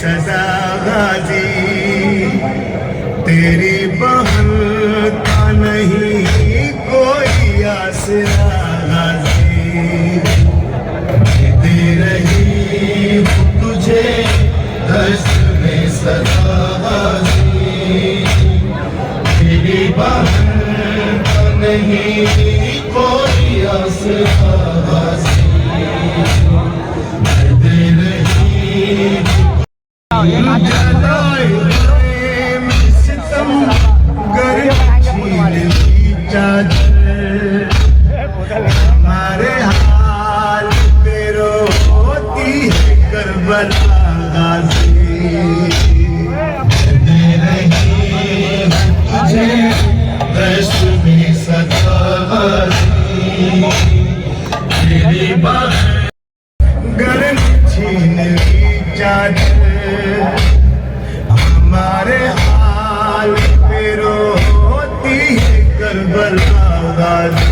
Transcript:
सदा गाजी, तेरी बहन का नहीं कोई आसरा गाजी, दे रही हूँ तुझे दस्त में सदा गाजी, तेरी बहन का नहीं कोई आसरा गाजी, दे रही हमारे हाल पे रोती है करबला गाजी, दे रही तुझे दस्त में सदा गाजी, तेरी बात गर्म छीन ली चादर, हमारे हाल पे रोती है करबला गाजी।